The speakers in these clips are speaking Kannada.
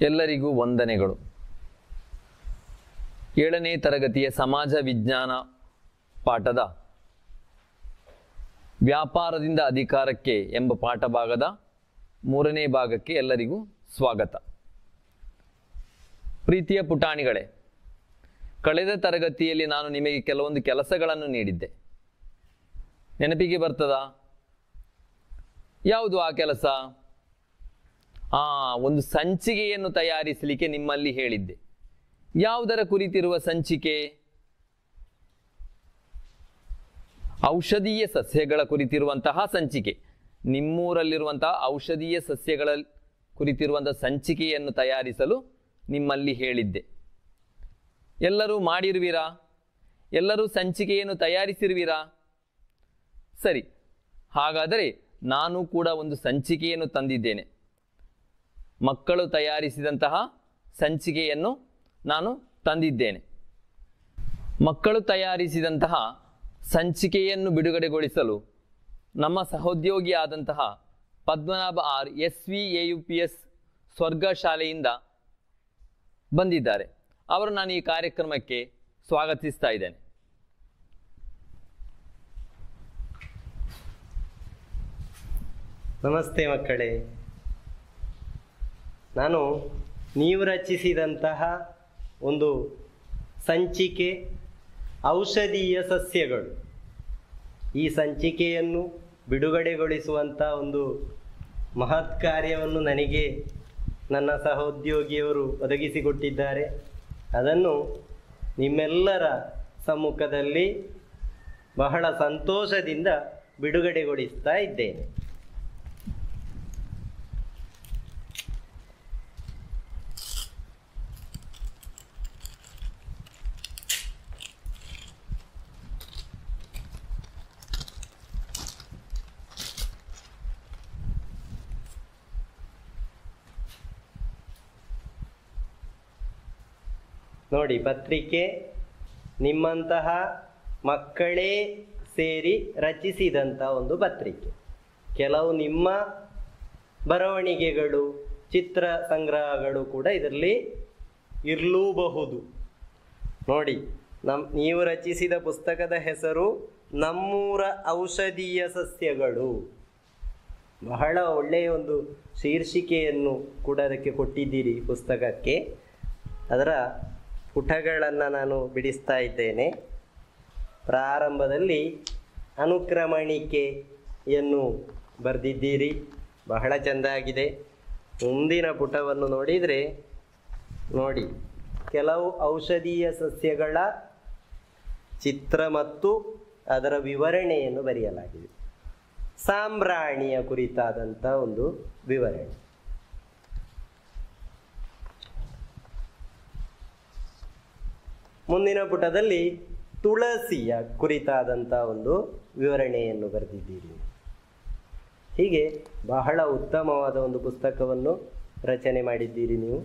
ಎಲ್ಲರಿಗೂ ವಂದನೆಗಳು. 7ನೇ ತರಗತಿಯ ಸಮಾಜ ವಿಜ್ಞಾನ ಪಾಠದ ವ್ಯಾಪಾರದಿಂದ ಅಧಿಕಾರಕ್ಕೆ ಎಂಬ ಪಾಠ ಭಾಗದ 3ನೇ ಭಾಗಕ್ಕೆ ಎಲ್ಲರಿಗೂ ಸ್ವಾಗತ. ಪ್ರೀತಿಯ ಪುಟಾಣಿಗಳೇ, ಕಳೆದ ತರಗತಿಯಲ್ಲಿ ನಾನು ನಿಮಗೆ ಕೆಲವೊಂದು ಕೆಲಸಗಳನ್ನು ನೀಡಿದ್ದೆ. ನೆನಪಿಗೆ ಬರ್ತದಾ? ಯಾವುದು ಆ ಕೆಲಸ? ಒಂದು ಸಂಚಿಕೆಯನ್ನು ತಯಾರಿಸಲಿಕ್ಕೆ ನಿಮ್ಮಲ್ಲಿ ಹೇಳಿದ್ದೆ. ಯಾವುದರ ಕುರಿತಿರುವ ಸಂಚಿಕೆ? ಔಷಧೀಯ ಸಸ್ಯಗಳ ಕುರಿತಿರುವಂತಹ ಸಂಚಿಕೆ. ನಿಮ್ಮೂರಲ್ಲಿರುವಂತಹ ಔಷಧೀಯ ಸಸ್ಯಗಳ ಕುರಿತಿರುವಂತಹ ಸಂಚಿಕೆಯನ್ನು ತಯಾರಿಸಲು ನಿಮ್ಮಲ್ಲಿ ಹೇಳಿದ್ದೆ. ಎಲ್ಲರೂ ಮಾಡಿರುವಿರಾ? ಎಲ್ಲರೂ ಸಂಚಿಕೆಯನ್ನು ತಯಾರಿಸಿರುವಿರಾ? ಸರಿ, ಹಾಗಾದರೆ ನಾನು ಕೂಡ ಒಂದು ಸಂಚಿಕೆಯನ್ನು ತಂದಿದ್ದೇನೆ. ಮಕ್ಕಳು ತಯಾರಿಸಿದಂತಹ ಸಂಚಿಕೆಯನ್ನು ನಾನು ತಂದಿದ್ದೇನೆ. ಮಕ್ಕಳು ತಯಾರಿಸಿದಂತಹ ಸಂಚಿಕೆಯನ್ನು ಬಿಡುಗಡೆಗೊಳಿಸಲು ನಮ್ಮ ಸಹೋದ್ಯೋಗಿಯಾದಂತಹ ಪದ್ಮನಾಭ ಆರ್ SVAUPS ಸ್ವರ್ಗ ಶಾಲೆಯಿಂದ ಬಂದಿದ್ದಾರೆ. ಅವರು ನಾನು ಈ ಕಾರ್ಯಕ್ರಮಕ್ಕೆ ಸ್ವಾಗತಿಸ್ತಾ ಇದ್ದೇನೆ. ನಮಸ್ತೆ ಮಕ್ಕಳೇ. ನಾನು ನೀವು ರಚಿಸಿದಂತಹ ಒಂದು ಸಂಚಿಕೆ ಔಷಧೀಯ ಸಸ್ಯಗಳು, ಈ ಸಂಚಿಕೆಯನ್ನು ಬಿಡುಗಡೆಗೊಳಿಸುವಂಥ ಒಂದು ಮಹತ್ ಕಾರ್ಯವನ್ನು ನನಗೆ ನನ್ನ ಸಹೋದ್ಯೋಗಿಯವರು ಒದಗಿಸಿಕೊಟ್ಟಿದ್ದಾರೆ. ಅದನ್ನು ನಿಮ್ಮೆಲ್ಲರ ಸಮ್ಮುಖದಲ್ಲಿ ಬಹಳ ಸಂತೋಷದಿಂದ ಬಿಡುಗಡೆಗೊಳಿಸ್ತಾ ಇದ್ದೇನೆ. ನೋಡಿ, ಪತ್ರಿಕೆ ನಿಮ್ಮಂತಹ ಮಕ್ಕಳೇ ಸೇರಿ ರಚಿಸಿದಂಥ ಒಂದು ಪತ್ರಿಕೆ. ಕೆಲವು ನಿಮ್ಮ ಬರವಣಿಗೆಗಳು, ಚಿತ್ರ ಸಂಗ್ರಹಗಳು ಕೂಡ ಇದರಲ್ಲಿ ಇರಲೂಬಹುದು. ನೋಡಿ, ನೀವು ರಚಿಸಿದ ಪುಸ್ತಕದ ಹೆಸರು ನಮ್ಮೂರ ಔಷಧೀಯ ಸಸ್ಯಗಳು. ಬಹಳ ಒಳ್ಳೆಯ ಒಂದು ಶೀರ್ಷಿಕೆಯನ್ನು ಕೂಡ ಅದಕ್ಕೆ ಕೊಟ್ಟಿದ್ದೀರಿ ಪುಸ್ತಕಕ್ಕೆ. ಅದರ ಪುಟಗಳನ್ನು ನಾನು ಬಿಡಿಸ್ತಾ ಇದ್ದೇನೆ. ಪ್ರಾರಂಭದಲ್ಲಿ ಅನುಕ್ರಮಣಿಕೆಯನ್ನು ಬರೆದಿದ್ದೀರಿ, ಬಹಳ ಚೆಂದಾಗಿದೆ. ಮುಂದಿನ ಪುಟವನ್ನು ನೋಡಿದರೆ ನೋಡಿ, ಕೆಲವು ಔಷಧೀಯ ಸಸ್ಯಗಳ ಚಿತ್ರ ಮತ್ತು ಅದರ ವಿವರಣೆಯನ್ನು ಬರೆಯಲಾಗಿದೆ. ಸಾಂಬ್ರಾಣಿಯ ಕುರಿತಾದಂಥ ಒಂದು ವಿವರಣೆ. ಮುಂದಿನ ಪುಟದಲ್ಲಿ ತುಳಸಿಯ ಕುರಿತಾದಂಥ ಒಂದು ವಿವರಣೆಯನ್ನು ಬರೆದಿದ್ದೀರಿ. ಹೀಗೆ ಬಹಳ ಉತ್ತಮವಾದ ಒಂದು ಪುಸ್ತಕವನ್ನು ರಚನೆ ಮಾಡಿದ್ದೀರಿ ನೀವು.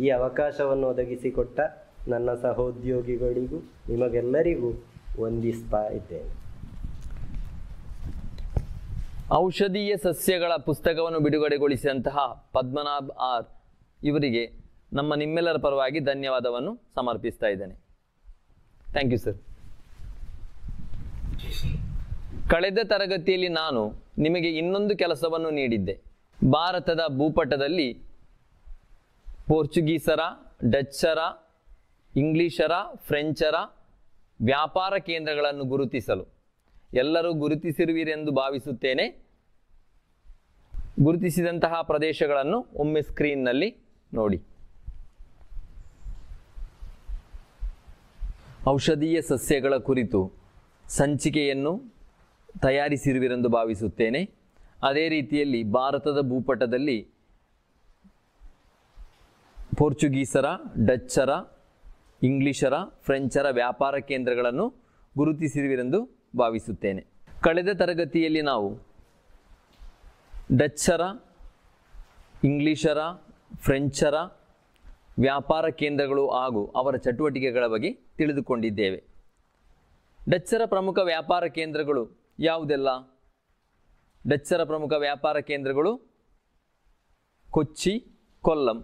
ಈ ಅವಕಾಶವನ್ನು ಒದಗಿಸಿಕೊಟ್ಟ ನನ್ನ ಸಹೋದ್ಯೋಗಿಗಳಿಗೂ ನಿಮಗೆಲ್ಲರಿಗೂ ವಂದಿಸ್ತಾ ಇದ್ದೇನೆ. ಔಷಧೀಯ ಸಸ್ಯಗಳ ಪುಸ್ತಕವನ್ನು ಬಿಡುಗಡೆಗೊಳಿಸಿದಂತಹ ಪದ್ಮನಾಭ್ ಆರ್ ಇವರಿಗೆ ನಿಮ್ಮೆಲ್ಲರ ಪರವಾಗಿ ಧನ್ಯವಾದವನ್ನು ಸಮರ್ಪಿಸ್ತಾ ಇದ್ದೇನೆ. Thank you sir. ಕಳೆದ ತರಗತಿಯಲ್ಲಿ ನಾನು ನಿಮಗೆ ಇನ್ನೊಂದು ಕೆಲಸವನ್ನು ನೀಡಿದ್ದೆ. ಭಾರತದ ಭೂಪಟದಲ್ಲಿ ಪೋರ್ಚುಗೀಸರ, ಡಚ್ಚರ, ಇಂಗ್ಲಿಷರ, ಫ್ರೆಂಚರ ವ್ಯಾಪಾರ ಕೇಂದ್ರಗಳನ್ನು ಗುರುತಿಸಲು ಎಲ್ಲರೂ ಗುರುತಿಸಿರುವಿರೆಂದು ಭಾವಿಸುತ್ತೇನೆ. ಗುರುತಿಸಿದಂತಹ ಪ್ರದೇಶಗಳನ್ನು ಒಮ್ಮೆ ಸ್ಕ್ರೀನ್ನಲ್ಲಿ ನೋಡಿ. ಔಷಧೀಯ ಸಸ್ಯಗಳ ಕುರಿತು ಸಂಚಿಕೆಯನ್ನು ತಯಾರಿಸಿರುವಿರೆಂದು ಭಾವಿಸುತ್ತೇನೆ. ಅದೇ ರೀತಿಯಲ್ಲಿ ಭಾರತದ ಭೂಪಟದಲ್ಲಿ ಪೋರ್ಚುಗೀಸರ, ಡಚ್ಚರ, ಇಂಗ್ಲಿಷರ, ಫ್ರೆಂಚರ ವ್ಯಾಪಾರ ಕೇಂದ್ರಗಳನ್ನು ಗುರುತಿಸಿರುವಿರೆಂದು ಭಾವಿಸುತ್ತೇನೆ. ಕಳೆದ ತರಗತಿಯಲ್ಲಿ ನಾವು ಡಚ್ಚರ, ಇಂಗ್ಲಿಷರ, ಫ್ರೆಂಚರ ವ್ಯಾಪಾರ ಕೇಂದ್ರಗಳು ಹಾಗೂ ಅವರ ಚಟುವಟಿಕೆಗಳ ಬಗ್ಗೆ ತಿಳಿದುಕೊಂಡಿದ್ದೇವೆ. ಡಚ್ಚರ ಪ್ರಮುಖ ವ್ಯಾಪಾರ ಕೇಂದ್ರಗಳು ಯಾವುದೆಲ್ಲ? ಡಚ್ಚರ ಪ್ರಮುಖ ವ್ಯಾಪಾರ ಕೇಂದ್ರಗಳು ಕೊಚ್ಚಿ, ಕೊಲ್ಲಂ.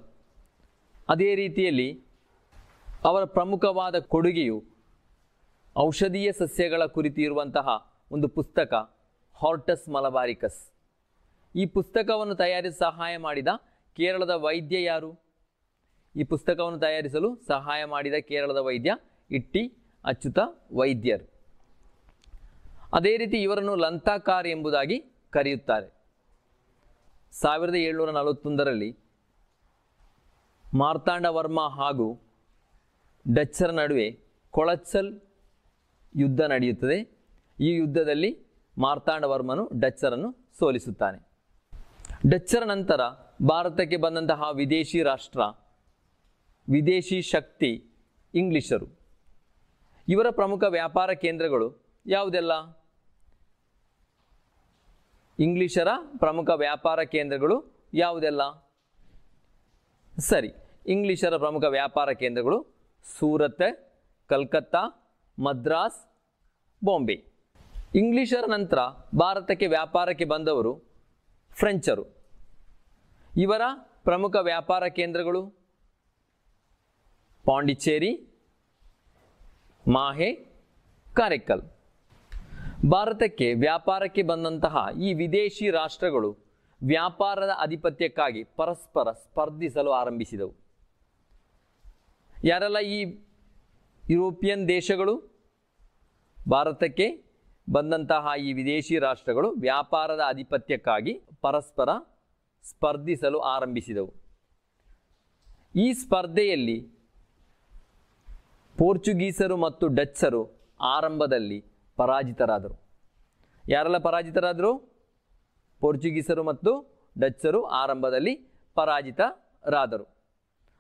ಅದೇ ರೀತಿಯಲ್ಲಿ ಅವರ ಪ್ರಮುಖವಾದ ಕೊಡುಗೆಯು ಔಷಧೀಯ ಸಸ್ಯಗಳ ಕುರಿತು ಇರುವಂತಹ ಒಂದು ಪುಸ್ತಕ ಹಾರ್ಟಸ್ ಮಲಬಾರಿಕಸ್. ಈ ಪುಸ್ತಕವನ್ನು ತಯಾರಿಸಲು ಸಹಾಯ ಮಾಡಿದ ಕೇರಳದ ವೈದ್ಯ ಯಾರು? ಈ ಪುಸ್ತಕವನ್ನು ತಯಾರಿಸಲು ಸಹಾಯ ಮಾಡಿದ ಕೇರಳದ ವೈದ್ಯ ಇಟ್ಟಿ ಅಚ್ಯುತ ವೈದ್ಯರ್. ಅದೇ ರೀತಿ ಇವರನ್ನು ಲಂತಾಕಾರ್ ಎಂಬುದಾಗಿ ಕರೆಯುತ್ತಾರೆ. 1741ರಲ್ಲಿ ಮಾರ್ತಾಂಡ ವರ್ಮ ಹಾಗೂ ಡಚ್ಚರ ನಡುವೆ ಕೊಳಚಲ್ ಯುದ್ಧ ನಡೆಯುತ್ತದೆ. ಈ ಯುದ್ಧದಲ್ಲಿ ಮಾರ್ತಾಂಡ ವರ್ಮನು ಡಚ್ಚರನ್ನು ಸೋಲಿಸುತ್ತಾನೆ. ಡಚ್ಚರ ನಂತರ ಭಾರತಕ್ಕೆ ಬಂದಂತಹ ವಿದೇಶಿ ರಾಷ್ಟ್ರ, ವಿದೇಶಿ ಶಕ್ತಿ ಇಂಗ್ಲಿಷರು. ಇವರ ಪ್ರಮುಖ ವ್ಯಾಪಾರ ಕೇಂದ್ರಗಳು ಯಾವುದೆಲ್ಲ? ಇಂಗ್ಲಿಷರ ಪ್ರಮುಖ ವ್ಯಾಪಾರ ಕೇಂದ್ರಗಳು ಯಾವುದೆಲ್ಲ? ಸರಿ, ಇಂಗ್ಲಿಷರ ಪ್ರಮುಖ ವ್ಯಾಪಾರ ಕೇಂದ್ರಗಳು ಸೂರತ್, ಕಲ್ಕತ್ತಾ, ಮದ್ರಾಸ್, ಬಾಂಬೆ. ಇಂಗ್ಲಿಷರ ನಂತರ ಭಾರತಕ್ಕೆ ವ್ಯಾಪಾರಕ್ಕೆ ಬಂದವರು ಫ್ರೆಂಚರು. ಇವರ ಪ್ರಮುಖ ವ್ಯಾಪಾರ ಕೇಂದ್ರಗಳು ಪಾಂಡಿಚೇರಿ, ಮಾಹೆ, ಕಾರೈಕಲ್. ಭಾರತಕ್ಕೆ ವ್ಯಾಪಾರಕ್ಕೆ ಬಂದಂತಹ ಈ ವಿದೇಶಿ ರಾಷ್ಟ್ರಗಳು ವ್ಯಾಪಾರದ ಆಧಿಪತ್ಯಕ್ಕಾಗಿ ಪರಸ್ಪರ ಸ್ಪರ್ಧಿಸಲು ಆರಂಭಿಸಿದವು. ಯಾರೆಲ್ಲ ಈ ಯುರೋಪಿಯನ್ ದೇಶಗಳು? ಭಾರತಕ್ಕೆ ಬಂದಂತಹ ಈ ವಿದೇಶಿ ರಾಷ್ಟ್ರಗಳು ವ್ಯಾಪಾರದ ಆಧಿಪತ್ಯಕ್ಕಾಗಿ ಪರಸ್ಪರ ಸ್ಪರ್ಧಿಸಲು ಆರಂಭಿಸಿದವು. ಈ ಸ್ಪರ್ಧೆಯಲ್ಲಿ ಪೋರ್ಚುಗೀಸರು ಮತ್ತು ಡಚ್ಚರು ಆರಂಭದಲ್ಲಿ ಪರಾಜಿತರಾದರು. ಯಾರೆಲ್ಲ ಪರಾಜಿತರಾದರು? ಪೋರ್ಚುಗೀಸರು ಮತ್ತು ಡಚ್ಚರು ಆರಂಭದಲ್ಲಿ ಪರಾಜಿತರಾದರು.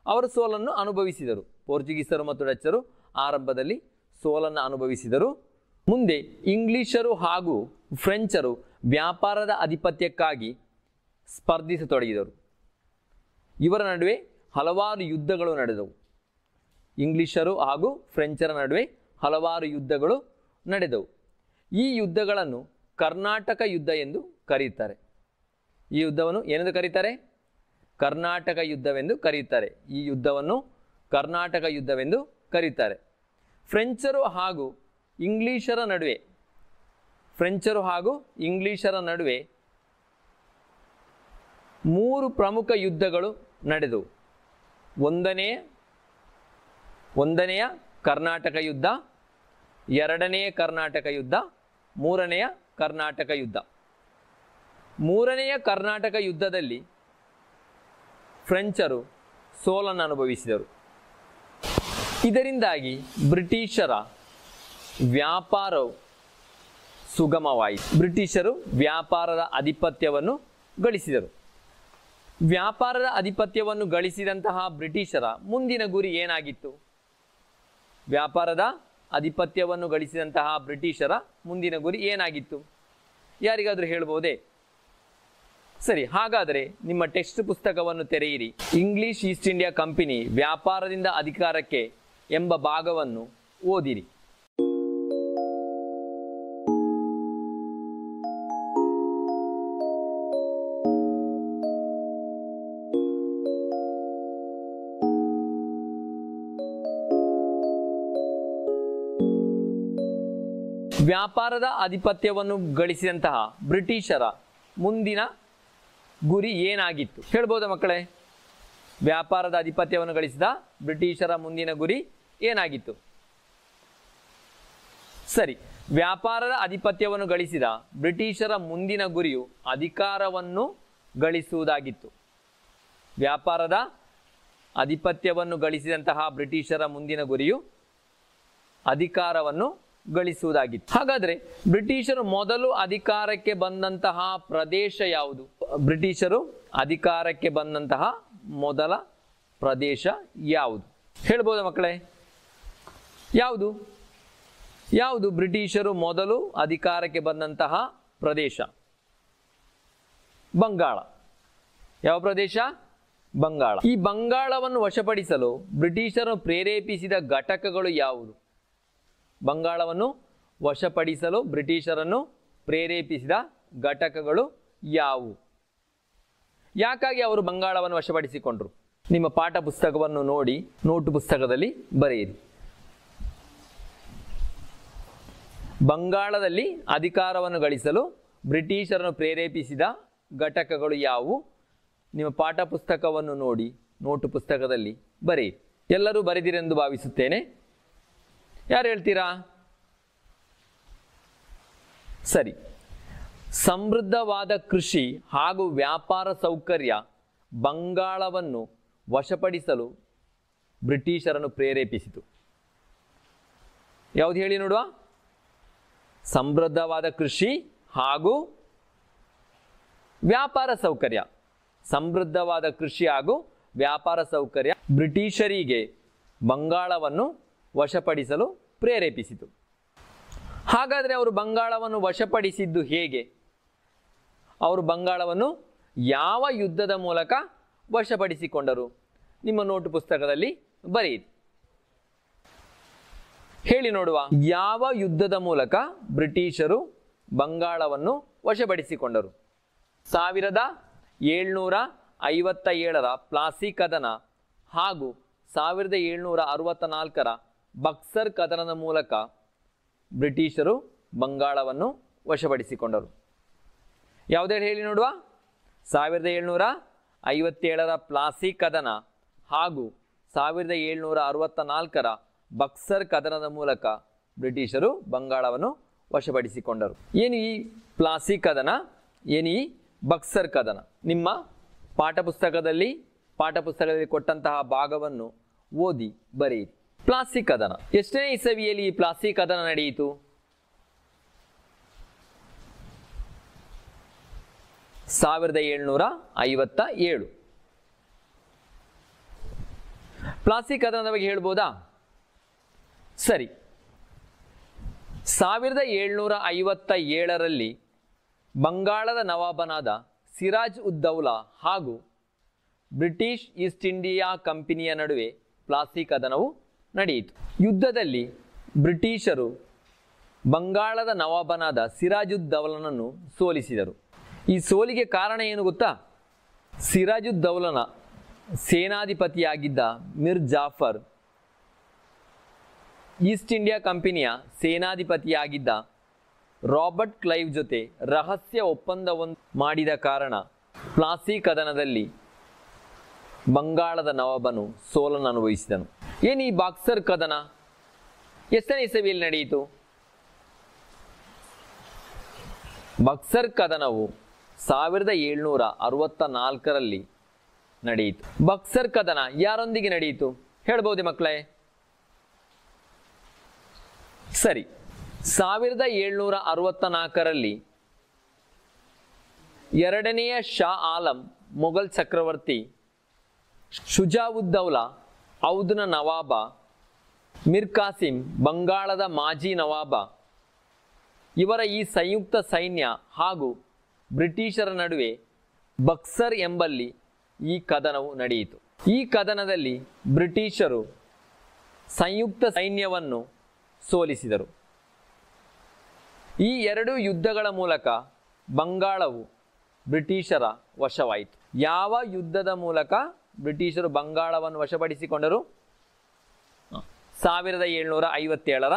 ಅವರು ಸೋಲನ್ನು ಅನುಭವಿಸಿದರು. ಪೋರ್ಚುಗೀಸರು ಮತ್ತು ಡಚ್ಚರು ಆರಂಭದಲ್ಲಿ ಸೋಲನ್ನು ಅನುಭವಿಸಿದರು. ಮುಂದೆ ಇಂಗ್ಲಿಷರು ಹಾಗೂ ಫ್ರೆಂಚರು ವ್ಯಾಪಾರದ ಆಧಿಪತ್ಯಕ್ಕಾಗಿ ಸ್ಪರ್ಧಿಸತೊಡಗಿದರು. ಇವರ ನಡುವೆ ಹಲವಾರು ಯುದ್ಧಗಳು ನಡೆದವು. ಇಂಗ್ಲಿಷರು ಹಾಗೂ ಫ್ರೆಂಚರ ನಡುವೆ ಹಲವಾರು ಯುದ್ಧಗಳು ನಡೆದವು. ಈ ಯುದ್ಧಗಳನ್ನು ಕರ್ನಾಟಕ ಯುದ್ಧ ಎಂದು ಕರೆಯುತ್ತಾರೆ. ಈ ಯುದ್ಧವನ್ನು ಏನೆಂದು ಕರೀತಾರೆ? ಕರ್ನಾಟಕ ಯುದ್ಧವೆಂದು ಕರೆಯುತ್ತಾರೆ. ಈ ಯುದ್ಧವನ್ನು ಕರ್ನಾಟಕ ಯುದ್ಧವೆಂದು ಕರೆಯುತ್ತಾರೆ. ಫ್ರೆಂಚರು ಹಾಗೂ ಇಂಗ್ಲಿಷರ ನಡುವೆ ಮೂರು ಪ್ರಮುಖ ಯುದ್ಧಗಳು ನಡೆದವು. ಒಂದನೆಯ ಕರ್ನಾಟಕ ಯುದ್ಧ, ಎರಡನೆಯ ಕರ್ನಾಟಕ ಯುದ್ಧ, ಮೂರನೆಯ ಕರ್ನಾಟಕ ಯುದ್ಧ. ಮೂರನೆಯ ಕರ್ನಾಟಕ ಯುದ್ಧದಲ್ಲಿ ಫ್ರೆಂಚರು ಸೋಲನ್ನು ಅನುಭವಿಸಿದರು. ಇದರಿಂದಾಗಿ ಬ್ರಿಟಿಷರ ವ್ಯಾಪಾರವು ಸುಗಮವಾಯಿತು. ಬ್ರಿಟಿಷರು ವ್ಯಾಪಾರದ ಆಧಿಪತ್ಯವನ್ನು ಗಳಿಸಿದರು. ವ್ಯಾಪಾರದ ಆಧಿಪತ್ಯವನ್ನು ಗಳಿಸಿದಂತಹ ಬ್ರಿಟಿಷರ ಮುಂದಿನ ಗುರಿ ಏನಾಗಿತ್ತು? ವ್ಯಾಪಾರದ ಆಧಿಪತ್ಯವನ್ನು ಗಳಿಸಿದಂತಹ ಬ್ರಿಟಿಷರ ಮುಂದಿನ ಗುರಿ ಏನಾಗಿತ್ತು? ಯಾರಿಗಾದರೂ ಹೇಳ್ಬೋದೇ? ಸರಿ, ಹಾಗಾದರೆ ನಿಮ್ಮ ಟೆಕ್ಸ್ಟ್ ಪುಸ್ತಕವನ್ನು ತೆರೆಯಿರಿ. ಇಂಗ್ಲಿಷ್ ಈಸ್ಟ್ ಇಂಡಿಯಾ ಕಂಪನಿ ವ್ಯಾಪಾರದಿಂದ ಅಧಿಕಾರಕ್ಕೆ ಎಂಬ ಭಾಗವನ್ನು ಓದಿರಿ. ವ್ಯಾಪಾರದ ಆಧಿಪತ್ಯವನ್ನು ಗಳಿಸಿದಂತಹ ಬ್ರಿಟಿಷರ ಮುಂದಿನ ಗುರಿ ಏನಾಗಿತ್ತು ಹೇಳ್ಬೋದಾ ಮಕ್ಕಳೇ? ವ್ಯಾಪಾರದ ಆಧಿಪತ್ಯವನ್ನು ಗಳಿಸಿದ ಬ್ರಿಟಿಷರ ಮುಂದಿನ ಗುರಿ ಏನಾಗಿತ್ತು? ಸರಿ, ವ್ಯಾಪಾರದ ಆಧಿಪತ್ಯವನ್ನು ಗಳಿಸಿದ ಬ್ರಿಟಿಷರ ಮುಂದಿನ ಗುರಿಯು ಅಧಿಕಾರವನ್ನು ಗಳಿಸುವುದಾಗಿತ್ತು. ವ್ಯಾಪಾರದ ಆಧಿಪತ್ಯವನ್ನು ಗಳಿಸಿದಂತಹ ಬ್ರಿಟಿಷರ ಮುಂದಿನ ಗುರಿಯು ಅಧಿಕಾರವನ್ನು ಗಳಿಸುವುದಾಗಿತ್ತು. ಹಾಗಾದರೆ ಬ್ರಿಟಿಷರು ಮೊದಲು ಅಧಿಕಾರಕ್ಕೆ ಬಂದಂತಹ ಪ್ರದೇಶ ಯಾವುದು? ಬ್ರಿಟಿಷರು ಅಧಿಕಾರಕ್ಕೆ ಬಂದಂತಹ ಮೊದಲ ಪ್ರದೇಶ ಯಾವುದು ಹೇಳ್ಬೋದಾ ಮಕ್ಕಳೇ? ಯಾವುದು ಯಾವುದು ಬ್ರಿಟಿಷರು ಮೊದಲು ಅಧಿಕಾರಕ್ಕೆ ಬಂದಂತಹ ಪ್ರದೇಶ? ಬಂಗಾಳ. ಯಾವ ಪ್ರದೇಶ? ಬಂಗಾಳ. ಈ ಬಂಗಾಳವನ್ನು ವಶಪಡಿಸಲು ಬ್ರಿಟಿಷರು ಪ್ರೇರೇಪಿಸಿದ ಘಟಕಗಳು ಯಾವುದು? ಬಂಗಾಳವನ್ನು ವಶಪಡಿಸಲು ಬ್ರಿಟಿಷರನ್ನು ಪ್ರೇರೇಪಿಸಿದ ಘಟಕಗಳು ಯಾವುವು? ಯಾಕಾಗಿ ಅವರು ಬಂಗಾಳವನ್ನು ವಶಪಡಿಸಿಕೊಂಡ್ರು? ನಿಮ್ಮ ಪಾಠ ಪುಸ್ತಕವನ್ನು ನೋಡಿ ನೋಟು ಪುಸ್ತಕದಲ್ಲಿ ಬರೆಯಿರಿ. ಬಂಗಾಳದಲ್ಲಿ ಅಧಿಕಾರವನ್ನು ಗಳಿಸಲು ಬ್ರಿಟಿಷರನ್ನು ಪ್ರೇರೇಪಿಸಿದ ಘಟಕಗಳು ಯಾವುವು? ನಿಮ್ಮ ಪಾಠ ಪುಸ್ತಕವನ್ನು ನೋಡಿ ನೋಟು ಪುಸ್ತಕದಲ್ಲಿ ಬರೆಯಿರಿ. ಎಲ್ಲರೂ ಬರೆದಿರೆಂದು ಭಾವಿಸುತ್ತೇನೆ. ಯಾರು ಹೇಳ್ತೀರಾ? ಸರಿ. ಸಮೃದ್ಧವಾದ ಕೃಷಿ ಹಾಗೂ ವ್ಯಾಪಾರ ಸೌಕರ್ಯ ಬಂಗಾಳವನ್ನು ವಶಪಡಿಸಲು ಬ್ರಿಟಿಷರನ್ನು ಪ್ರೇರೇಪಿಸಿತು. ಯಾವುದು ಹೇಳಿ ನೋಡುವ? ಸಮೃದ್ಧವಾದ ಕೃಷಿ ಹಾಗೂ ವ್ಯಾಪಾರ ಸೌಕರ್ಯ. ಸಮೃದ್ಧವಾದ ಕೃಷಿ ಹಾಗೂ ವ್ಯಾಪಾರ ಸೌಕರ್ಯ ಬ್ರಿಟಿಷರಿಗೆ ಬಂಗಾಳವನ್ನು ವಶಪಡಿಸಲು ಪ್ರೇರೇಪಿಸಿತು. ಹಾಗಾದರೆ ಅವರು ಬಂಗಾಳವನ್ನು ವಶಪಡಿಸಿದ್ದು ಹೇಗೆ? ಅವರು ಬಂಗಾಳವನ್ನು ಯಾವ ಯುದ್ಧದ ಮೂಲಕ ವಶಪಡಿಸಿಕೊಂಡರು? ನಿಮ್ಮ ನೋಟು ಪುಸ್ತಕದಲ್ಲಿ ಬರೆಯಿರಿ. ಹೇಳಿ ನೋಡುವ. ಯಾವ ಯುದ್ಧದ ಮೂಲಕ ಬ್ರಿಟಿಷರು ಬಂಗಾಳವನ್ನು ವಶಪಡಿಸಿಕೊಂಡರು? 1757ರ ಪ್ಲಾಸಿ ಕದನ ಹಾಗೂ 1764ರ ಬಕ್ಸರ್ ಕದನದ ಮೂಲಕ ಬ್ರಿಟಿಷರು ಬಂಗಾಳವನ್ನು ವಶಪಡಿಸಿಕೊಂಡರು. ಯಾವುದೇ ಹೇಳಿ ನೋಡುವ. 1757ರ ಪ್ಲಾಸಿ ಕದನ ಹಾಗೂ 1764ರ ಬಕ್ಸರ್ ಕದನದ ಮೂಲಕ ಬ್ರಿಟಿಷರು ಬಂಗಾಳವನ್ನು ವಶಪಡಿಸಿಕೊಂಡರು. ಏನು ಈ ಪ್ಲಾಸಿ ಕದನ? ಏನು ಈ ಬಕ್ಸರ್ ಕದನ? ನಿಮ್ಮ ಪಾಠಪುಸ್ತಕದಲ್ಲಿ ಕೊಟ್ಟಂತಹ ಭಾಗವನ್ನು ಓದಿ ಬರೆಯಿರಿ. ಪ್ಲಾಸಿ ಕದನ ಎಷ್ಟನೇ ಇಸವಿಯಲ್ಲಿ ಈ ಪ್ಲಾಸಿ ಕದನ ನಡೆಯಿತು? 1757. ಪ್ಲಾಸಿ ಕದನದ ಬಗ್ಗೆ ಹೇಳ್ಬೋದಾ? ಸರಿ. 1757ರಲ್ಲಿ ಬಂಗಾಳದ ನವಾಬನಾದ ಸಿರಾಜ್ ಉದ್ ದೌಲಾ ಹಾಗೂ ಬ್ರಿಟಿಷ್ ಈಸ್ಟ್ ಇಂಡಿಯಾ ಕಂಪನಿಯ ನಡುವೆ ಪ್ಲಾಸಿ ಕದನವು ನಡೆಯಿತು. ಯುದ್ಧದಲ್ಲಿ ಬ್ರಿಟಿಷರು ಬಂಗಾಳದ ನವಾಬನಾದ ಸಿರಾಜುದ್ ದೌಲನನ್ನು ಸೋಲಿಸಿದರು. ಈ ಸೋಲಿಗೆ ಕಾರಣ ಏನು ಗೊತ್ತಾ? ಸಿರಾಜುದ್ ದೌಲನ ಸೇನಾಧಿಪತಿಯಾಗಿದ್ದ ಮಿರ್ ಜಾಫರ್ ಈಸ್ಟ್ ಇಂಡಿಯಾ ಕಂಪನಿಯ ಸೇನಾಧಿಪತಿಯಾಗಿದ್ದ ರಾಬರ್ಟ್ ಕ್ಲೈವ್ ಜೊತೆ ರಹಸ್ಯ ಒಪ್ಪಂದವನ್ನು ಮಾಡಿದ ಕಾರಣ ಪ್ಲಾಸಿ ಕದನದಲ್ಲಿ ಬಂಗಾಳದ ನವಾಬನು ಸೋಲನ್ನು ಅನುಭವಿಸಿದನು. ಏನು ಈ ಬಕ್ಸರ್ ಕದನ ಎಷ್ಟನೇ ಇಸವಿಯಲ್ಲಿ ನಡೆಯಿತು? ಬಕ್ಸರ್ ಕದನವು 1764ರಲ್ಲಿ ನಡೆಯಿತು. ಬಕ್ಸರ್ ಕದನ ಯಾರೊಂದಿಗೆ ನಡೆಯಿತು ಹೇಳ್ಬಹುದೇ ಮಕ್ಕಳೇ? ಸರಿ. 1764ರಲ್ಲಿ ಎರಡನೆಯ ಶಾ ಆಲಂ ಮೊಘಲ್ ಚಕ್ರವರ್ತಿ ಶುಜಾವುದ್ ದೌಲಾ ಔದ್ನ ನವಾಬ ಮಿರ್ ಕಾಸಿಂ ಬಂಗಾಳದ ಮಾಜಿ ನವಾಬ ಇವರ ಈ ಸಂಯುಕ್ತ ಸೈನ್ಯ ಹಾಗೂ ಬ್ರಿಟಿಷರ ನಡುವೆ ಬಕ್ಸರ್ ಎಂಬಲ್ಲಿ ಈ ಕದನವು ನಡೆಯಿತು. ಈ ಕದನದಲ್ಲಿ ಬ್ರಿಟಿಷರು ಸಂಯುಕ್ತ ಸೈನ್ಯವನ್ನು ಸೋಲಿಸಿದರು. ಈ ಎರಡು ಯುದ್ಧಗಳ ಮೂಲಕ ಬಂಗಾಳವು ಬ್ರಿಟಿಷರ ವಶವಾಯಿತು. ಯಾವ ಯುದ್ಧದ ಮೂಲಕ ಬ್ರಿಟಿಷರು ಬಂಗಾಳವನ್ನು ವಶಪಡಿಸಿಕೊಂಡರು? 1757ರ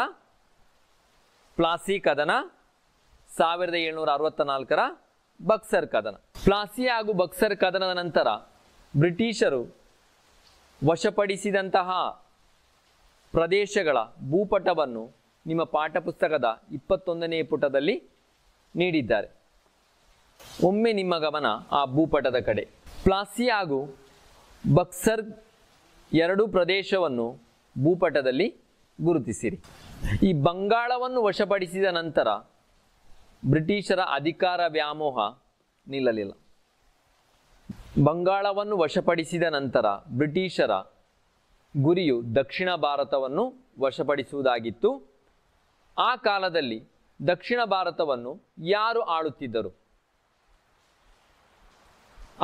ಪ್ಲಾಸಿ ಕದನ, 1764ರ ಬಕ್ಸರ್ ಕದನ. ಪ್ಲಾಸಿ ಹಾಗೂ ಬಕ್ಸರ್ ಕದನದ ನಂತರ ಬ್ರಿಟಿಷರು ವಶಪಡಿಸಿದಂತಹ ಪ್ರದೇಶಗಳ ಭೂಪಟವನ್ನು ನಿಮ್ಮ ಪಾಠಪುಸ್ತಕದ 21ನೇ ಪುಟದಲ್ಲಿ ನೀಡಿದ್ದಾರೆ. ಒಮ್ಮೆ ನಿಮ್ಮ ಗಮನ ಆ ಭೂಪಟದ ಕಡೆ. ಪ್ಲಾಸಿ ಹಾಗೂ ಬಕ್ಸರ್ ಎರಡು ಪ್ರದೇಶವನ್ನು ಭೂಪಟದಲ್ಲಿ ಗುರುತಿಸಿರಿ. ಈ ಬಂಗಾಳವನ್ನು ವಶಪಡಿಸಿದ ನಂತರ ಬ್ರಿಟಿಷರ ಅಧಿಕಾರ ವ್ಯಾಮೋಹ ನಿಲ್ಲಲಿಲ್ಲ. ಬಂಗಾಳವನ್ನು ವಶಪಡಿಸಿದ ನಂತರ ಬ್ರಿಟಿಷರ ಗುರಿಯು ದಕ್ಷಿಣ ಭಾರತವನ್ನು ವಶಪಡಿಸುವುದಾಗಿತ್ತು. ಆ ಕಾಲದಲ್ಲಿ ದಕ್ಷಿಣ ಭಾರತವನ್ನು ಯಾರು ಆಳುತ್ತಿದ್ದರು?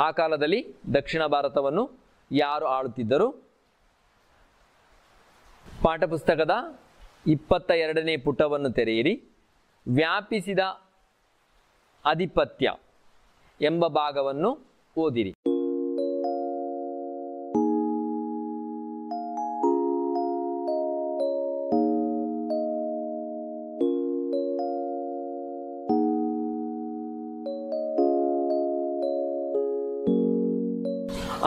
ಆ ಕಾಲದಲ್ಲಿ ದಕ್ಷಿಣ ಭಾರತವನ್ನು ಯಾರು ಆಳುತ್ತಿದ್ದರು? ಪಾಠಪುಸ್ತಕದ 22ನೇ ಪುಟವನ್ನು ತೆರೆಯಿರಿ. ವ್ಯಾಪಿಸಿದ ಆಧಿಪತ್ಯ ಎಂಬ ಭಾಗವನ್ನು ಓದಿರಿ.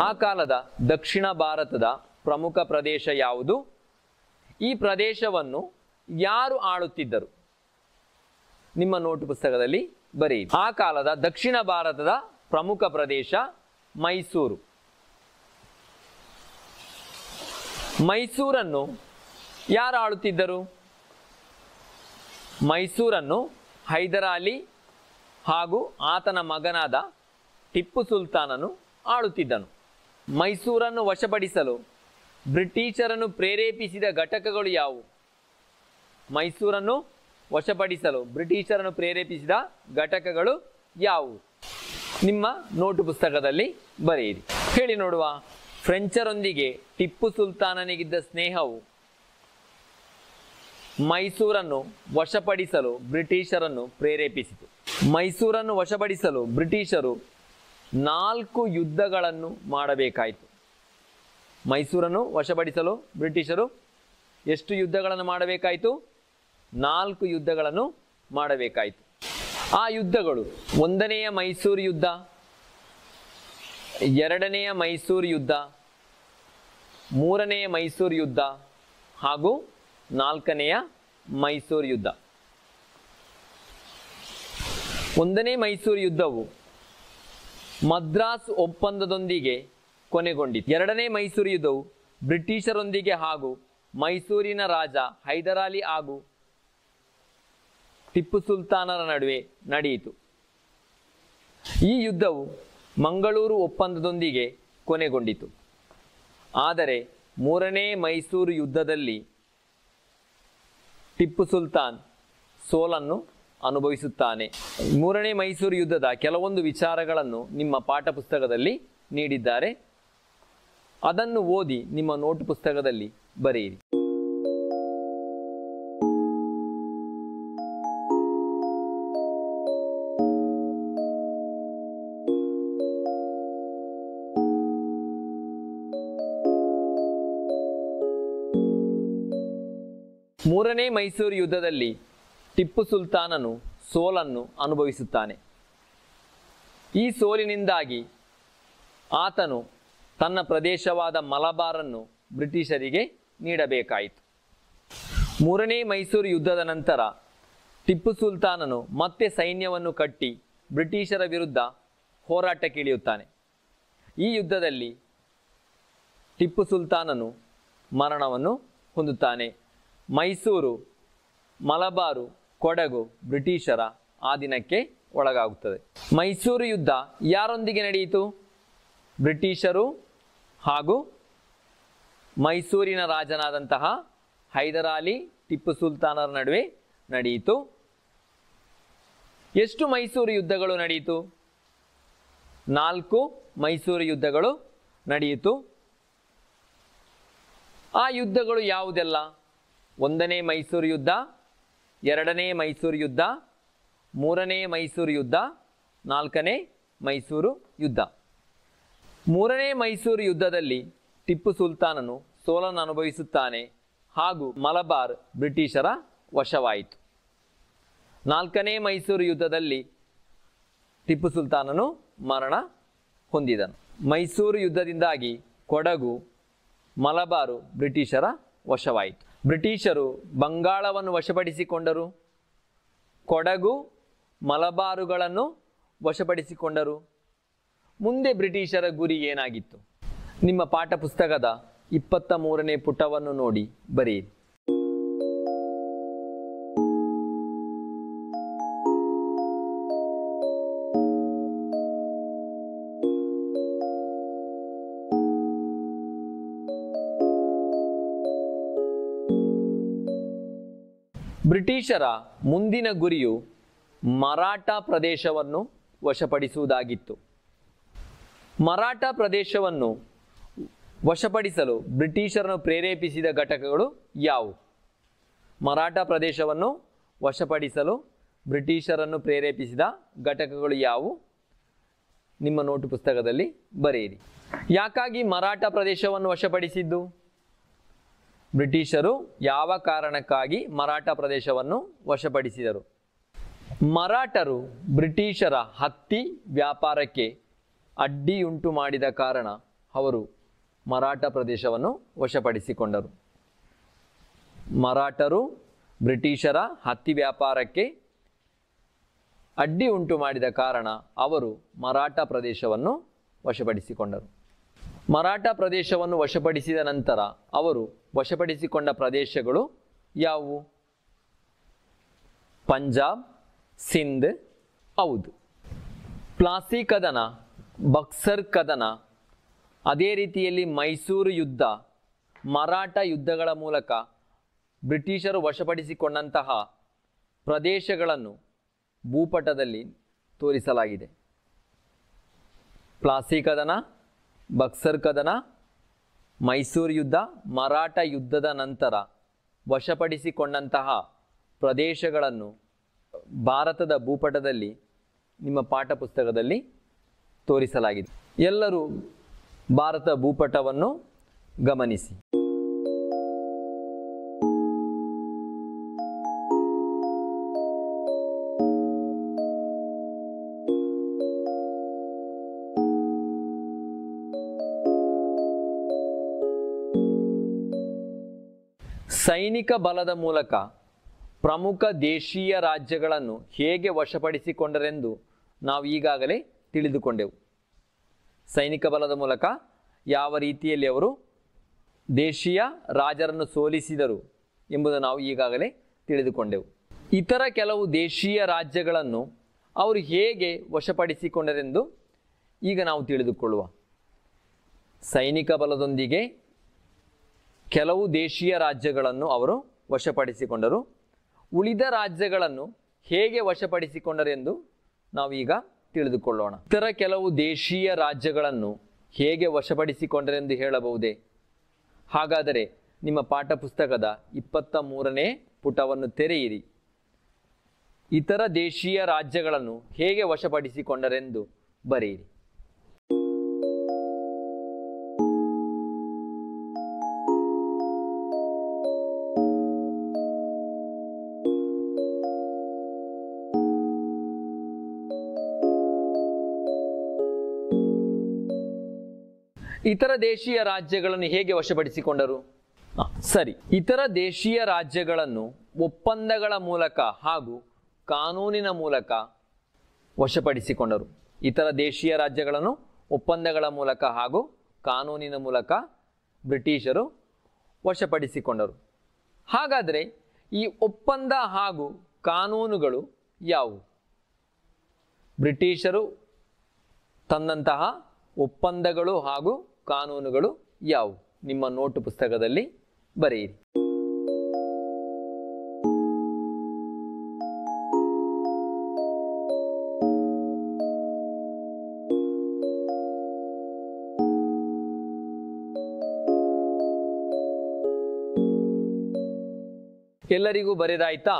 ಆ ಕಾಲದ ದಕ್ಷಿಣ ಭಾರತದ ಪ್ರಮುಖ ಪ್ರದೇಶ ಯಾವುದು? ಈ ಪ್ರದೇಶವನ್ನು ಯಾರು ಆಳುತ್ತಿದ್ದರು? ನಿಮ್ಮ ನೋಟು ಪುಸ್ತಕದಲ್ಲಿ ಬರೆಯಿರಿ. ಆ ಕಾಲದ ದಕ್ಷಿಣ ಭಾರತದ ಪ್ರಮುಖ ಪ್ರದೇಶ ಮೈಸೂರು. ಮೈಸೂರನ್ನು ಯಾರು ಆಳುತ್ತಿದ್ದರು? ಮೈಸೂರನ್ನು ಹೈದರಾಲಿ ಹಾಗೂ ಆತನ ಮಗನಾದ ಟಿಪ್ಪು ಸುಲ್ತಾನನು ಆಳುತ್ತಿದ್ದನು. ಮೈಸೂರನ್ನು ವಶಪಡಿಸಲು ಬ್ರಿಟಿಷರನ್ನು ಪ್ರೇರೇಪಿಸಿದ ಘಟಕಗಳು ಯಾವುವು? ಮೈಸೂರನ್ನು ವಶಪಡಿಸಲು ಬ್ರಿಟಿಷರನ್ನು ಪ್ರೇರೇಪಿಸಿದ ಘಟಕಗಳು ಯಾವುವು? ನಿಮ್ಮ ನೋಟು ಪುಸ್ತಕದಲ್ಲಿ ಬರೆಯಿರಿ. ಹೇಳಿ ನೋಡುವ. ಫ್ರೆಂಚರೊಂದಿಗೆ ಟಿಪ್ಪು ಸುಲ್ತಾನನಿಗಿದ್ದ ಸ್ನೇಹವು ಮೈಸೂರನ್ನು ವಶಪಡಿಸಲು ಬ್ರಿಟಿಷರನ್ನು ಪ್ರೇರೇಪಿಸಿತು. ಮೈಸೂರನ್ನು ವಶಪಡಿಸಲು ಬ್ರಿಟಿಷರು 4 ಯುದ್ಧಗಳನ್ನು ಮಾಡಬೇಕಾಯಿತು. ಮೈಸೂರನ್ನು ವಶಪಡಿಸಲು ಬ್ರಿಟಿಷರು ಎಷ್ಟು ಯುದ್ಧಗಳನ್ನು ಮಾಡಬೇಕಾಯಿತು? 4 ಯುದ್ಧಗಳನ್ನು ಮಾಡಬೇಕಾಯಿತು. ಆ ಯುದ್ಧಗಳು 1ನೆಯ ಮೈಸೂರು ಯುದ್ಧ, 2ನೆಯ ಮೈಸೂರು ಯುದ್ಧ, 3ನೆಯ ಮೈಸೂರು ಯುದ್ಧ ಹಾಗೂ 4ನೆಯ ಮೈಸೂರು ಯುದ್ಧ. 1ನೇ ಮೈಸೂರು ಯುದ್ಧವು ಮದ್ರಾಸ್ ಒಪ್ಪಂದದೊಂದಿಗೆ ಕೊನೆಗೊಂಡಿತು. 2ನೇ ಮೈಸೂರು ಯುದ್ಧವು ಬ್ರಿಟಿಷರೊಂದಿಗೆ ಹಾಗೂ ಮೈಸೂರಿನ ರಾಜ ಹೈದರಾಲಿ ಹಾಗೂ ಟಿಪ್ಪು ಸುಲ್ತಾನರ ನಡುವೆ ನಡೆಯಿತು. ಈ ಯುದ್ಧವು ಮಂಗಳೂರು ಒಪ್ಪಂದದೊಂದಿಗೆ ಕೊನೆಗೊಂಡಿತು. ಆದರೆ 3ನೇ ಮೈಸೂರು ಯುದ್ಧದಲ್ಲಿ ಟಿಪ್ಪು ಸುಲ್ತಾನ್ ಸೋಲನ್ನು ಅನುಭವಿಸುತ್ತಾನೆ. 3ನೇ ಮೈಸೂರು ಯುದ್ಧದ ಕೆಲವೊಂದು ವಿಚಾರಗಳನ್ನು ನಿಮ್ಮ ಪಾಠ ಪುಸ್ತಕದಲ್ಲಿ ನೀಡಿದ್ದಾರೆ. ಅದನ್ನು ಓದಿ ನಿಮ್ಮ ನೋಟು ಪುಸ್ತಕದಲ್ಲಿ ಬರೆಯಿರಿ. ಮೂರನೇ ಮೈಸೂರು ಯುದ್ಧದಲ್ಲಿ ಟಿಪ್ಪು ಸುಲ್ತಾನನು ಸೋಲನ್ನು ಅನುಭವಿಸುತ್ತಾನೆ. ಈ ಸೋಲಿನಿಂದಾಗಿ ಆತನು ತನ್ನ ಪ್ರದೇಶವಾದ ಮಲಬಾರನ್ನು ಬ್ರಿಟಿಷರಿಗೆ ನೀಡಬೇಕಾಯಿತು. 3ನೇ ಮೈಸೂರು ಯುದ್ಧದ ನಂತರ ಟಿಪ್ಪು ಸುಲ್ತಾನನು ಮತ್ತೆ ಸೈನ್ಯವನ್ನು ಕಟ್ಟಿ ಬ್ರಿಟಿಷರ ವಿರುದ್ಧ ಹೋರಾಟಕ್ಕಿಳಿಯುತ್ತಾನೆ. ಈ ಯುದ್ಧದಲ್ಲಿ ಟಿಪ್ಪು ಸುಲ್ತಾನನು ಮರಣವನ್ನು ಹೊಂದುತ್ತಾನೆ. ಮೈಸೂರು, ಮಲಬಾರು, ಕೊಡಗು ಬ್ರಿಟಿಷರ ಆಧೀನಕ್ಕೆ ಒಳಗಾಗುತ್ತದೆ. ಮೈಸೂರು ಯುದ್ಧ ಯಾರೊಂದಿಗೆ ನಡೆಯಿತು? ಬ್ರಿಟಿಷರು ಹಾಗೂ ಮೈಸೂರಿನ ರಾಜನಾದಂತಹ ಹೈದರಾಲಿ ಟಿಪ್ಪು ಸುಲ್ತಾನರ ನಡುವೆ ನಡೆಯಿತು. ಎಷ್ಟು ಮೈಸೂರು ಯುದ್ಧಗಳು ನಡೆಯಿತು? 4 ಮೈಸೂರು ಯುದ್ಧಗಳು ನಡೆಯಿತು. ಆ ಯುದ್ಧಗಳು ಯಾವುದೆಲ್ಲ? 1ನೇ ಮೈಸೂರು ಯುದ್ಧ, 2ನೇ ಮೈಸೂರು ಯುದ್ಧ, 3ನೇ ಮೈಸೂರು ಯುದ್ಧ, 4ನೇ ಮೈಸೂರು ಯುದ್ಧ. 3ನೇ ಮೈಸೂರು ಯುದ್ಧದಲ್ಲಿ ಟಿಪ್ಪು ಸುಲ್ತಾನನು ಸೋಲನ್ನು ಅನುಭವಿಸುತ್ತಾನೆ ಹಾಗೂ ಮಲಬಾರ್ ಬ್ರಿಟಿಷರ ವಶವಾಯಿತು. 4ನೇ ಮೈಸೂರು ಯುದ್ಧದಲ್ಲಿ ಟಿಪ್ಪು ಸುಲ್ತಾನನು ಮರಣ ಹೊಂದಿದನು. ಮೈಸೂರು ಯುದ್ಧದಿಂದಾಗಿ ಕೊಡಗು ಮಲಬಾರು ಬ್ರಿಟಿಷರ ವಶವಾಯಿತು. ಬ್ರಿಟಿಷರು ಬಂಗಾಳವನ್ನು ವಶಪಡಿಸಿಕೊಂಡರು, ಕೊಡಗು ಮಲಬಾರುಗಳನ್ನು ವಶಪಡಿಸಿಕೊಂಡರು. ಮುಂದೆ ಬ್ರಿಟಿಷರ ಗುರಿ ಏನಾಗಿತ್ತು? ನಿಮ್ಮ ಪಾಠ ಪುಸ್ತಕದ 23ನೇ ಪುಟವನ್ನು ನೋಡಿ ಬರೆಯಿರಿ. ಬ್ರಿಟಿಷರ ಮುಂದಿನ ಗುರಿಯು ಮರಾಠ ಪ್ರದೇಶವನ್ನು ವಶಪಡಿಸುವುದಾಗಿತ್ತು. ಮರಾಠ ಪ್ರದೇಶವನ್ನು ವಶಪಡಿಸಲು ಬ್ರಿಟಿಷರನ್ನು ಪ್ರೇರೇಪಿಸಿದ ಘಟಕಗಳು ಯಾವುವು? ಮರಾಠ ಪ್ರದೇಶವನ್ನು ವಶಪಡಿಸಲು ಬ್ರಿಟಿಷರನ್ನು ಪ್ರೇರೇಪಿಸಿದ ಘಟಕಗಳು ಯಾವುವು? ನಿಮ್ಮ ನೋಟು ಪುಸ್ತಕದಲ್ಲಿ ಬರೆಯಿರಿ. ಯಾಕಾಗಿ ಮರಾಠ ಪ್ರದೇಶವನ್ನು ವಶಪಡಿಸಿದ್ದು? ಬ್ರಿಟಿಷರು ಯಾವ ಕಾರಣಕ್ಕಾಗಿ ಮರಾಠ ಪ್ರದೇಶವನ್ನು ವಶಪಡಿಸಿದರು? ಮರಾಠರು ಬ್ರಿಟಿಷರ ಹತ್ತಿ ವ್ಯಾಪಾರಕ್ಕೆ ಅಡ್ಡಿಯುಂಟು ಮಾಡಿದ ಕಾರಣ ಅವರು ಮರಾಠ ಪ್ರದೇಶವನ್ನು ವಶಪಡಿಸಿಕೊಂಡರು. ಮರಾಠರು ಬ್ರಿಟಿಷರ ಹತ್ತಿ ವ್ಯಾಪಾರಕ್ಕೆ ಅಡ್ಡಿ ಉಂಟು ಮಾಡಿದ ಕಾರಣ ಅವರು ಮರಾಠ ಪ್ರದೇಶವನ್ನು ವಶಪಡಿಸಿಕೊಂಡರು. ಮರಾಠ ಪ್ರದೇಶವನ್ನು ವಶಪಡಿಸಿದ ನಂತರ ಅವರು ವಶಪಡಿಸಿಕೊಂಡ ಪ್ರದೇಶಗಳು ಯಾವುವು? ಪಂಜಾಬ್, ಸಿಂಧ್, ಔಧ್. ಪ್ಲಾಸಿ ಕದನ, ಬಕ್ಸರ್ ಕದನ, ಅದೇ ರೀತಿಯಲ್ಲಿ ಮೈಸೂರು ಯುದ್ಧ, ಮರಾಠ ಯುದ್ಧಗಳ ಮೂಲಕ ಬ್ರಿಟಿಷರು ವಶಪಡಿಸಿಕೊಂಡಂತಹ ಪ್ರದೇಶಗಳನ್ನು ಭೂಪಟದಲ್ಲಿ ತೋರಿಸಲಾಗಿದೆ. ಪ್ಲಾಸಿ ಕದನ, ಬಕ್ಸರ್ ಕದನ, ಮೈಸೂರು ಯುದ್ಧ, ಮರಾಠ ಯುದ್ಧದ ನಂತರ ವಶಪಡಿಸಿಕೊಂಡಂತಹ ಪ್ರದೇಶಗಳನ್ನು ಭಾರತದ ಭೂಪಟದಲ್ಲಿ ನಿಮ್ಮ ಪಾಠ ಪುಸ್ತಕದಲ್ಲಿ ತೋರಿಸಲಾಗಿದೆ. ಎಲ್ಲರೂ ಭಾರತ ಭೂಪಟವನ್ನು ಗಮನಿಸಿ. ಸೈನಿಕ ಬಲದ ಮೂಲಕ ಪ್ರಮುಖ ದೇಶೀಯ ರಾಜ್ಯಗಳನ್ನು ಹೇಗೆ ವಶಪಡಿಸಿಕೊಂಡರೆಂದು ನಾವು ಈಗಾಗಲೇ ತಿಳಿದುಕೊಂಡೆವು. ಸೈನಿಕ ಬಲದ ಮೂಲಕ ಯಾವ ರೀತಿಯಲ್ಲಿ ಅವರು ದೇಶೀಯ ರಾಜರನ್ನು ಸೋಲಿಸಿದರು ಎಂಬುದನ್ನು ನಾವು ಈಗಾಗಲೇ ತಿಳಿದುಕೊಂಡೆವು. ಇತರ ಕೆಲವು ದೇಶೀಯ ರಾಜ್ಯಗಳನ್ನು ಅವರು ಹೇಗೆ ವಶಪಡಿಸಿಕೊಂಡರೆಂದು ಈಗ ನಾವು ತಿಳಿದುಕೊಳ್ಳುವ. ಸೈನಿಕ ಬಲದೊಂದಿಗೆ ಕೆಲವು ದೇಶೀಯ ರಾಜ್ಯಗಳನ್ನು ಅವರು ವಶಪಡಿಸಿಕೊಂಡರು. ಉಳಿದ ರಾಜ್ಯಗಳನ್ನು ಹೇಗೆ ವಶಪಡಿಸಿಕೊಂಡರೆಂದು ನಾವೀಗ ತಿಳಿದುಕೊಳ್ಳೋಣ. ಇತರ ಕೆಲವು ದೇಶೀಯ ರಾಜ್ಯಗಳನ್ನು ಹೇಗೆ ವಶಪಡಿಸಿಕೊಂಡರೆಂದು ಹೇಳಬಹುದೇ? ಹಾಗಾದರೆ ನಿಮ್ಮ ಪಾಠ ಪುಸ್ತಕದ 23ನೇ ಪುಟವನ್ನು ತೆರೆಯಿರಿ. ಇತರ ದೇಶೀಯ ರಾಜ್ಯಗಳನ್ನು ಹೇಗೆ ವಶಪಡಿಸಿಕೊಂಡರೆಂದು ಬರೆಯಿರಿ. ಇತರ ದೇಶೀಯ ರಾಜ್ಯಗಳನ್ನು ಹೇಗೆ ವಶಪಡಿಸಿಕೊಂಡರು? ಸರಿ, ಇತರ ದೇಶೀಯ ರಾಜ್ಯಗಳನ್ನು ಒಪ್ಪಂದಗಳ ಮೂಲಕ ಹಾಗೂ ಕಾನೂನಿನ ಮೂಲಕ ವಶಪಡಿಸಿಕೊಂಡರು. ಇತರ ದೇಶೀಯ ರಾಜ್ಯಗಳನ್ನು ಒಪ್ಪಂದಗಳ ಮೂಲಕ ಹಾಗೂ ಕಾನೂನಿನ ಮೂಲಕ ಬ್ರಿಟಿಷರು ವಶಪಡಿಸಿಕೊಂಡರು. ಹಾಗಾದರೆ ಈ ಒಪ್ಪಂದ ಹಾಗೂ ಕಾನೂನುಗಳು ಯಾವುವು? ಬ್ರಿಟಿಷರು ತಂದಂತಹ ಒಪ್ಪಂದಗಳು ಹಾಗೂ ಕಾನೂನುಗಳು ಯಾವುವು? ನಿಮ್ಮ ನೋಟು ಪುಸ್ತಕದಲ್ಲಿ ಬರೆಯಿರಿ. ಎಲ್ಲರಿಗೂ ಬರೆದಾಯ್ತಾ?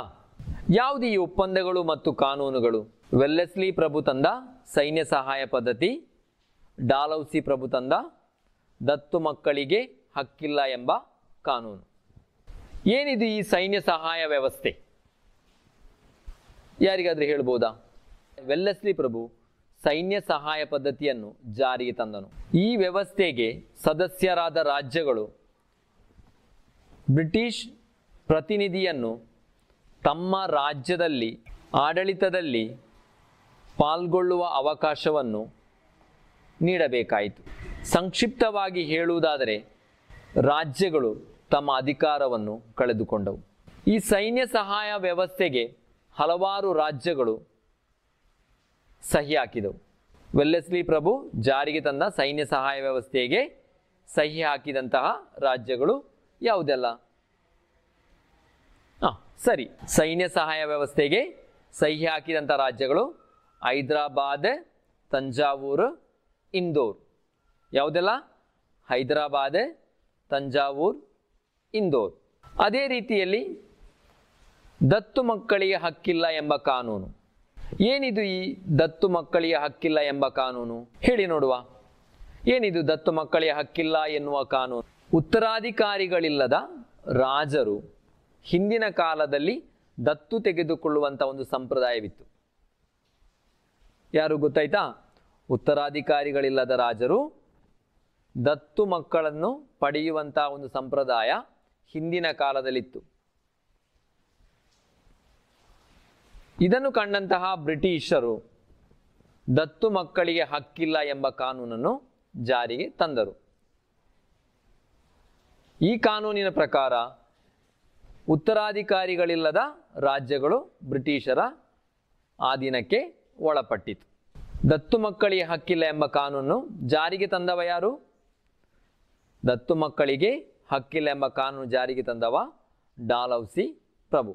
ಯಾವುದು ಈ ಒಪ್ಪಂದಗಳು ಮತ್ತು ಕಾನೂನುಗಳು? ವೆಲ್ಲೆಸ್ಲಿ ಪ್ರಭು ತಂದ ಸೈನ್ಯ ಸಹಾಯ ಪದ್ಧತಿ, ಡಾಲೌಸಿ ಪ್ರಭು ತಂದ ದತ್ತು ಮಕ್ಕಳಿಗೆ ಹಕ್ಕಿಲ್ಲ ಎಂಬ ಕಾನೂನು. ಏನಿದು ಈ ಸೈನ್ಯ ಸಹಾಯ ವ್ಯವಸ್ಥೆ? ಯಾರಿಗಾದ್ರೂ ಹೇಳ್ಬೋದಾ? ವೆಲ್ಲೆಸ್ಲಿ ಪ್ರಭು ಸೈನ್ಯ ಸಹಾಯ ಪದ್ಧತಿಯನ್ನು ಜಾರಿಗೆ ತಂದನು. ಈ ವ್ಯವಸ್ಥೆಗೆ ಸದಸ್ಯರಾದ ರಾಜ್ಯಗಳು ಬ್ರಿಟಿಷ್ ಪ್ರತಿನಿಧಿಯನ್ನು ತಮ್ಮ ರಾಜ್ಯದಲ್ಲಿ ಆಡಳಿತದಲ್ಲಿ ಪಾಲ್ಗೊಳ್ಳುವ ಅವಕಾಶವನ್ನು ನೀಡಬೇಕಾಯಿತು. ಸಂಕ್ಷಿಪ್ತವಾಗಿ ಹೇಳುವುದಾದರೆ ರಾಜ್ಯಗಳು ತಮ್ಮ ಅಧಿಕಾರವನ್ನು ಕಳೆದುಕೊಂಡವು. ಈ ಸೈನ್ಯ ಸಹಾಯ ವ್ಯವಸ್ಥೆಗೆ ಹಲವಾರು ರಾಜ್ಯಗಳು ಸಹಿ ಹಾಕಿದವು. ವೆಲ್ಲೆಸ್ಲಿ ಪ್ರಭು ಜಾರಿಗೆ ತಂದ ಸೈನ್ಯ ಸಹಾಯ ವ್ಯವಸ್ಥೆಗೆ ಸಹಿ ಹಾಕಿದಂತಹ ರಾಜ್ಯಗಳು ಯಾವುದೆಲ್ಲ? ಸರಿ, ಸೈನ್ಯ ಸಹಾಯ ವ್ಯವಸ್ಥೆಗೆ ಸಹಿ ಹಾಕಿದಂಥ ರಾಜ್ಯಗಳು ಹೈದರಾಬಾದ್, ತಂಜಾವೂರು, ಇಂದೋರ್. ಯಾವುದೆಲ್ಲ? ಹೈದರಾಬಾದ್, ತಂಜಾವೂರ್, ಇಂದೋರ್. ಅದೇ ರೀತಿಯಲ್ಲಿ ದತ್ತು ಮಕ್ಕಳಿಗೆ ಹಕ್ಕಿಲ್ಲ ಎಂಬ ಕಾನೂನು. ಏನಿದು ಈ ದತ್ತು ಮಕ್ಕಳಿಗೆ ಹಕ್ಕಿಲ್ಲ ಎಂಬ ಕಾನೂನು? ಹೇಳಿ ನೋಡುವ. ಏನಿದು ದತ್ತು ಮಕ್ಕಳಿಗೆ ಹಕ್ಕಿಲ್ಲ ಎನ್ನುವ ಕಾನೂನು? ಉತ್ತರಾಧಿಕಾರಿಗಳಿಲ್ಲದ ರಾಜರು ಹಿಂದಿನ ಕಾಲದಲ್ಲಿ ದತ್ತು ತೆಗೆದುಕೊಳ್ಳುವಂಥ ಒಂದು ಸಂಪ್ರದಾಯವಿತ್ತು. ಯಾರು ಗೊತ್ತಾಯ್ತಾ? ಉತ್ತರಾಧಿಕಾರಿಗಳಿಲ್ಲದ ರಾಜರು ದತ್ತು ಮಕ್ಕಳನ್ನು ಪಡೆಯುವಂಥ ಒಂದು ಸಂಪ್ರದಾಯ ಹಿಂದಿನ ಕಾಲದಲ್ಲಿತ್ತು. ಇದನ್ನು ಕಂಡಂತಹ ಬ್ರಿಟಿಷರು ದತ್ತು ಮಕ್ಕಳಿಗೆ ಹಕ್ಕಿಲ್ಲ ಎಂಬ ಕಾನೂನನ್ನು ಜಾರಿಗೆ ತಂದರು. ಈ ಕಾನೂನಿನ ಪ್ರಕಾರ ಉತ್ತರಾಧಿಕಾರಿಗಳಿಲ್ಲದ ರಾಜ್ಯಗಳು ಬ್ರಿಟಿಷರ ಆಧೀನಕ್ಕೆ ಒಳಪಟ್ಟಿತು. ದತ್ತು ಮಕ್ಕಳಿಗೆ ಹಕ್ಕಿಲ್ಲ ಎಂಬ ಕಾನೂನು ಜಾರಿಗೆ ತಂದವ ಯಾರು? ದತ್ತು ಮಕ್ಕಳಿಗೆ ಹಕ್ಕಿಲ್ಲ ಎಂಬ ಕಾನೂನು ಜಾರಿಗೆ ತಂದವ ಡಾಲೌಸಿ ಪ್ರಭು.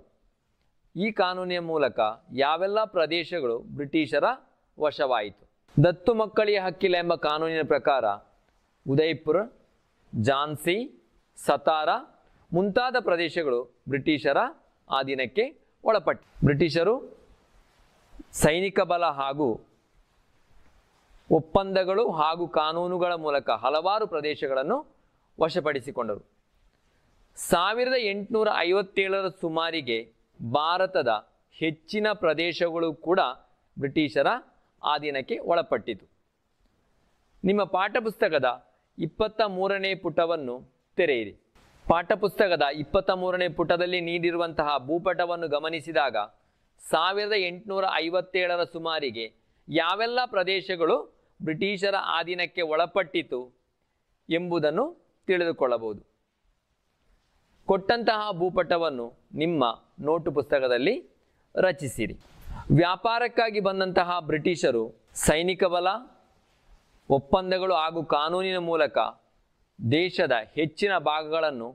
ಈ ಕಾನೂನಿನ ಮೂಲಕ ಯಾವೆಲ್ಲ ಪ್ರದೇಶಗಳು ಬ್ರಿಟಿಷರ ವಶವಾಯಿತು? ದತ್ತು ಮಕ್ಕಳಿಗೆ ಹಕ್ಕಿಲ್ಲ ಎಂಬ ಕಾನೂನಿನ ಪ್ರಕಾರ ಉದಯ್ಪುರ, ಝಾನ್ಸಿ, ಸತಾರ ಮುಂತಾದ ಪ್ರದೇಶಗಳು ಬ್ರಿಟಿಷರ ಆಧೀನಕ್ಕೆ ಒಳಪಟ್ಟು ಬ್ರಿಟಿಷರು ಸೈನಿಕ ಬಲ ಹಾಗೂ ಒಪ್ಪಂದಗಳು ಹಾಗೂ ಕಾನೂನುಗಳ ಮೂಲಕ ಹಲವಾರು ಪ್ರದೇಶಗಳನ್ನು ವಶಪಡಿಸಿಕೊಂಡರು. 1857ರ ಸುಮಾರಿಗೆ ಭಾರತದ ಹೆಚ್ಚಿನ ಪ್ರದೇಶಗಳು ಕೂಡ ಬ್ರಿಟಿಷರ ಆಧೀನಕ್ಕೆ ಒಳಪಟ್ಟಿತು. ನಿಮ್ಮ ಪಾಠಪುಸ್ತಕದ 23ನೇ ಪುಟವನ್ನು ತೆರೆಯಿರಿ. ಪಾಠಪುಸ್ತಕದ 23ನೇ ಪುಟದಲ್ಲಿ ನೀಡಿರುವಂತಹ ಭೂಪಟವನ್ನು ಗಮನಿಸಿದಾಗ 1857ರ ಸುಮಾರಿಗೆ ಯಾವೆಲ್ಲ ಪ್ರದೇಶಗಳು ಬ್ರಿಟಿಷರ ಆಧೀನಕ್ಕೆ ಒಳಪಟ್ಟಿತು ಎಂಬುದನ್ನು ತಿಳಿದುಕೊಳ್ಳಬಹುದು. ಕೊಟ್ಟಂತಹ ಭೂಪಟವನ್ನು ನಿಮ್ಮ ನೋಟು ಪುಸ್ತಕದಲ್ಲಿ ರಚಿಸಿರಿ. ವ್ಯಾಪಾರಕ್ಕಾಗಿ ಬಂದಂತಹ ಬ್ರಿಟಿಷರು ಸೈನಿಕ ಬಲ, ಒಪ್ಪಂದಗಳು ಹಾಗೂ ಕಾನೂನಿನ ಮೂಲಕ ದೇಶದ ಹೆಚ್ಚಿನ ಭಾಗಗಳನ್ನು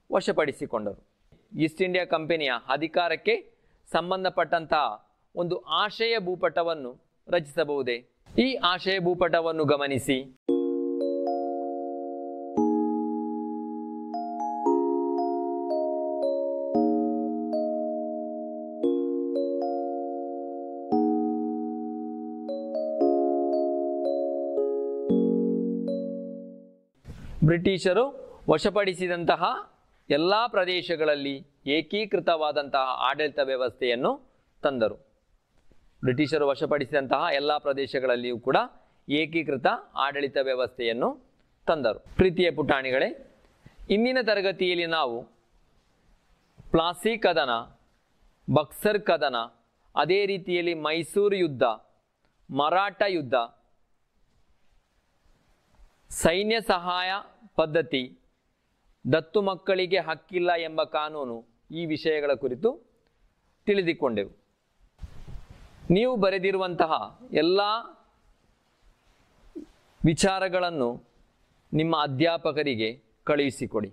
ವಶಪಡಿಸಿಕೊಂಡರು. ಈಸ್ಟ್ ಇಂಡಿಯಾ ಕಂಪನಿಯ ಅಧಿಕಾರಕ್ಕೆ ಸಂಬಂಧಪಟ್ಟಂತಹ ಒಂದು ಆಶಯ ಭೂಪಟವನ್ನು ರಚಿಸಬಹುದೇ? ಈ ಆಶಯ ಭೂಪಟವನ್ನು ಗಮನಿಸಿ. ಬ್ರಿಟಿಷರು ವಶಪಡಿಸಿದಂತಹ ಎಲ್ಲ ಪ್ರದೇಶಗಳಲ್ಲಿ ಏಕೀಕೃತವಾದಂತಹ ಆಡಳಿತ ವ್ಯವಸ್ಥೆಯನ್ನು ತಂದರು. ಬ್ರಿಟಿಷರು ವಶಪಡಿಸಿದಂತಹ ಎಲ್ಲ ಪ್ರದೇಶಗಳಲ್ಲಿಯೂ ಕೂಡ ಏಕೀಕೃತ ಆಡಳಿತ ವ್ಯವಸ್ಥೆಯನ್ನು ತಂದರು. ಪ್ರೀತಿಯ ಪುಟಾಣಿಗಳೇ, ಇಂದಿನ ತರಗತಿಯಲ್ಲಿ ನಾವು ಪ್ಲಾಸಿ ಕದನ, ಬಕ್ಸರ್ ಕದನ, ಅದೇ ರೀತಿಯಲ್ಲಿ ಮೈಸೂರು ಯುದ್ಧ, ಮರಾಠ ಯುದ್ಧ, ಸೈನ್ಯ ಸಹಾಯ ಪದ್ಧತಿ, ದತ್ತು ಮಕ್ಕಳಿಗೆ ಹಕ್ಕಿಲ್ಲ ಎಂಬ ಕಾನೂನು, ಈ ವಿಷಯಗಳ ಕುರಿತು ತಿಳಿದುಕೊಂಡೆವು. ನೀವು ಬರೆದಿರುವಂತಹ ಎಲ್ಲ ವಿಚಾರಗಳನ್ನು ನಿಮ್ಮ ಅಧ್ಯಾಪಕರಿಗೆ ಕಳುಹಿಸಿಕೊಡಿ.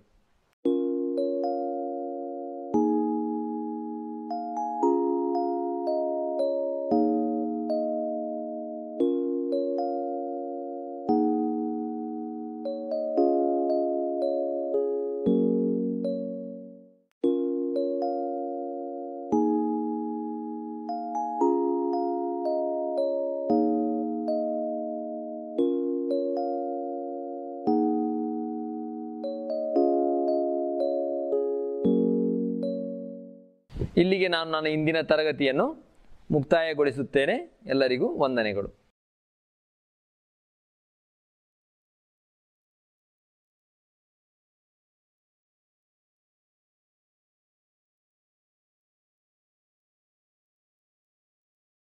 ಇಲ್ಲಿಗೆ ನಾನು ಇಂದಿನ ತರಗತಿಯನ್ನು ಮುಕ್ತಾಯಗೊಳಿಸುತ್ತೇನೆ. ಎಲ್ಲರಿಗೂ ವಂದನೆಗಳು.